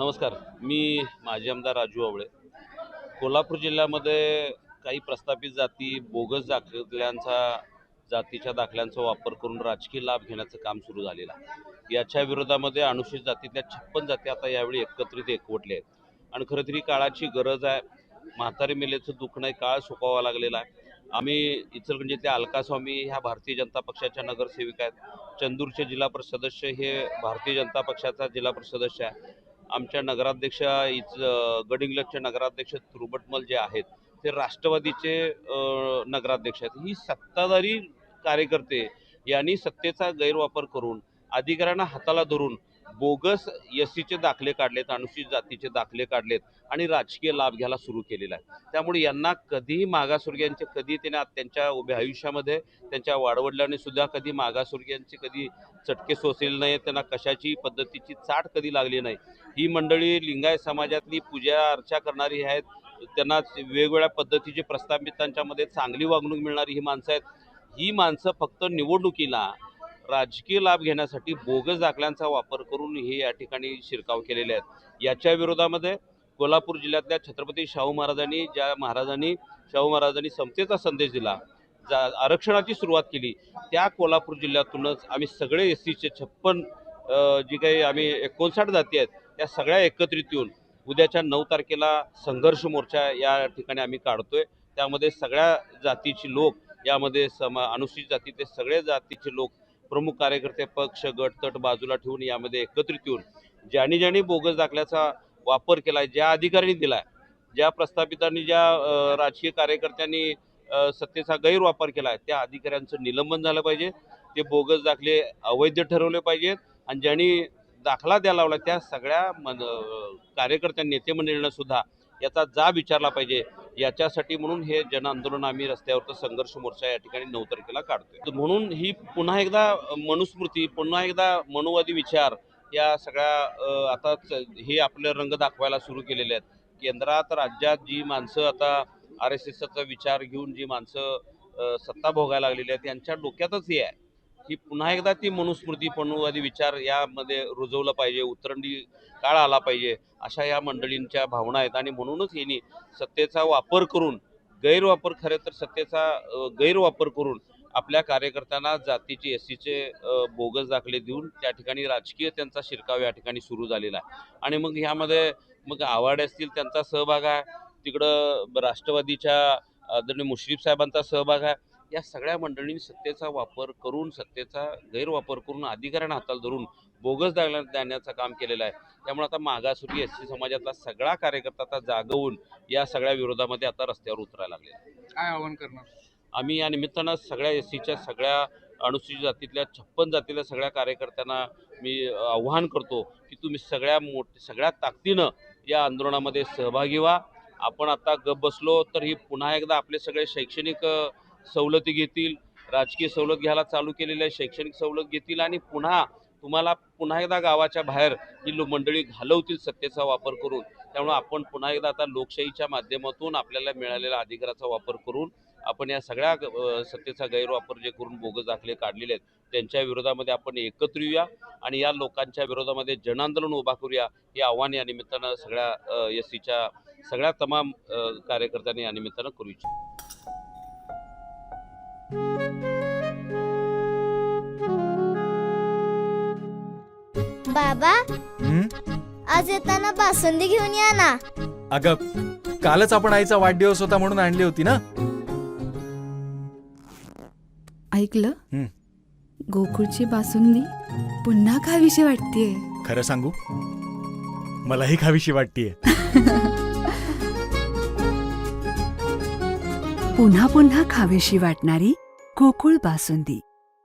नमस्कार. मी माजी आमदार राजू आवळे. कोल्हापूर जिल्ह्यामध्ये काही प्रस्थापित जाती बोगस जातीच्या दाखल्यांचा वापर करून राजकीय लाभ घेण्याचं काम सुरू झालेलं आहे. याच्या विरोधामध्ये अनुसूचित जातीतल्या 56 जाती आता यावेळी एकवटले आहेत आणि खरं तरी काळाची गरज आहे. म्हातारी मेलेचं दुःख नाही, काळ सुकावा लागलेला आहे. आम्ही इचलकरंजीतल्या अलका स्वामी ह्या भारतीय जनता पक्षाच्या नगरसेविका आहेत. चंदूरचे जिल्हा परिषद सदस्य हे भारतीय जनता पक्षाचा जिल्हा परिषद सदस्य आहे. आमच्या नगराध्यक्ष गडिंग्लजचे नगराध्यक्ष तुरुबटमल जे आहेत ते राष्ट्रवादीचे नगराध्यक्ष आहेत. ही सत्ताधारी कार्यकर्ते यांनी सत्तेचा गैरवापर करून अधिकाऱ्यांना हाताला धरून बोगस एससीचे दाखले काढलेत, अनुसूचित जातीचे दाखले काढलेत आणि राजकीय लाभ घ्यायला सुरू केलेला आहे. त्यामुळे यांना कधीही मागासवर्गीयांचे त्यांच्या उभ्या आयुष्यामध्ये त्यांच्या वाडवडिलांनी सुद्धा कधी मागासवर्गीयांचे कधी चटके सोसलेले नाही. त्यांना कशाची पद्धतीची चाट कधी लागली नाही. ही मंडळी लिंगायत समाजातली पूजा अर्चा करणारी आहेत. त्यांना वेगवेगळ्या पद्धतीचे प्रस्थापितांच्यामध्ये चांगली वागणूक मिळणारी ही माणसं आहेत. ही माणसं फक्त निवडणुकीला राजकीय लाभ घेण्यासाठी बोगस दाखल्यांचा वापर करून हे या ठिकाणी शिरकाव केलेले आहेत. याच्या विरोधामध्ये कोल्हापूर जिल्ह्यातल्या छत्रपती शाहू महाराजांनी शाहू महाराजांनी समतेचा संदेश दिला, आरक्षणाची सुरुवात केली, त्या कोल्हापूर जिल्ह्यातूनच आम्ही सगळे एससीचे 56 जी काही आम्ही 59 जाती आहेत त्या सगळ्या एकत्रित येऊन उद्याच्या 9 तारखेला संघर्ष मोर्चा या ठिकाणी आम्ही काढतोय. त्यामध्ये सगळ्या जातीची लोक, यामध्ये अनुसूचित जातीचे सगळे जातीचे लोक, प्रमुख कार्यकर्ते, पक्ष, गट, तट बाजूला ठेवून यामध्ये एकत्रित येऊन ज्यांनी बोगस दाखल्याचा वापर केलाय, ज्या अधिकाऱ्यांनी दिलाय, ज्या प्रस्थापितांनी, ज्या राजकीय कार्यकर्त्यांनी सत्तेचा गैरवापर केलाय त्या अधिकाऱ्यांचं निलंबन झालं पाहिजे. ते बोगस दाखले अवैध ठरवले पाहिजेत आणि ज्यांनी दाखला द्यायला लावला त्या सगळ्या कार्यकर्त्यांनी, नेते मंडळींना सुद्धा याचा जाब विचारला पाहिजे. याच्यासाठी म्हणून हे जन आंदोलन आम्ही रस्त्यावरचा संघर्ष मोर्चा या ठिकाणी 9 तारखेला काढतोय. म्हणून ही पुन्हा एकदा मनुस्मृती, पुन्हा एकदा मनुवादी विचार या सगळ्या आता हे आपले रंग दाखवायला सुरू केलेले आहेत. केंद्रात राज्यात जी माणसं आता RSSचा विचार घेऊन जी माणसं सत्ता भोगायला लागलेली आहेत यांच्या डोक्यातच हे आहे की पुन्हा एकदा ती मनुस्मृती, मनुवादी विचार यामध्ये रुजवलं पाहिजे, उतरंडी काळ आला पाहिजे, अशा या मंडळींच्या भावना आहेत. आणि म्हणूनच यांनी सत्तेचा वापर करून खरे तर सत्तेचा गैरवापर करून आपल्या कार्यकर्त्यांना जातीचे एससीचे बोगस दाखले देऊन त्या ठिकाणी राजकीय त्यांचा शिरकाव या ठिकाणी सुरू झालेला आहे. आणि मग ह्यामध्ये आव्हाड असतील त्यांचा सहभाग आहे, तिकडं राष्ट्रवादीच्या आदरणीय मुश्रीफ साहेबांचा सहभाग आहे. या सगळ्या मंडळींनी सत्तेचा गैरवापर करून अधिकाऱ्यांना हाताला धरून बोगस दाखला देण्याचं काम केलेलं आहे. त्यामुळे आता मागासवर्गीय एससी समाजातला सगळा कार्यकर्ता आता जागा होऊन या सगळ्या विरोधामध्ये आता रस्त्यावर उतरायला लागले. काय आव्हान करणार? आम्ही या निमित्तानं सगळ्या एससीच्या, सगळ्या अनुसूचित जातीतल्या 56 जातीतल्या सगळ्या कार्यकर्त्यांना मी आव्हान करतो की तुम्ही सगळ्या ताकदीनं या आंदोलनामध्ये सहभागी व्हा. आपण आता गप बसलो तर ही पुन्हा एकदा आपले सगळे शैक्षणिक सवलती घेतील, राजकीय सवलत घ्यायला चालू केलेल्या शैक्षणिक सवलत घेतील आणि तुम्हाला पुन्हा एकदा गावाच्या बाहेर ही मंडळी घालवतील सत्तेचा वापर करून. त्यामुळे आपण पुन्हा एकदा आता लोकशाहीच्या माध्यमातून आपल्याला मिळालेल्या अधिकाराचा वापर करून आपण या सगळ्या सत्तेचा गैरवापर जे करून बोगस दाखले काढलेले आहेत त्यांच्या विरोधामध्ये आपण एकत्र येऊया आणि या लोकांच्या विरोधामध्ये जनआंदोलन उभा करूया. हे आव्हान या निमित्तानं सगळ्या एससीच्या सगळ्या तमाम कार्यकर्त्यांनी या निमित्तानं करू इच्छितो. बाबा, आज येताना बासुंदी घेऊन या ना. अगं, कालच आपण आईचा वाढदिवस होता म्हणून आणली होती ना. ऐकलं, गोकुळची बासुंदी पुन्हा खावीशी वाटतेय. खरं सांगू, मलाही खावीशी वाटतेय. पुन्हा पुन्हा खावीशी वाटणारी गोकुळ बासुंदी.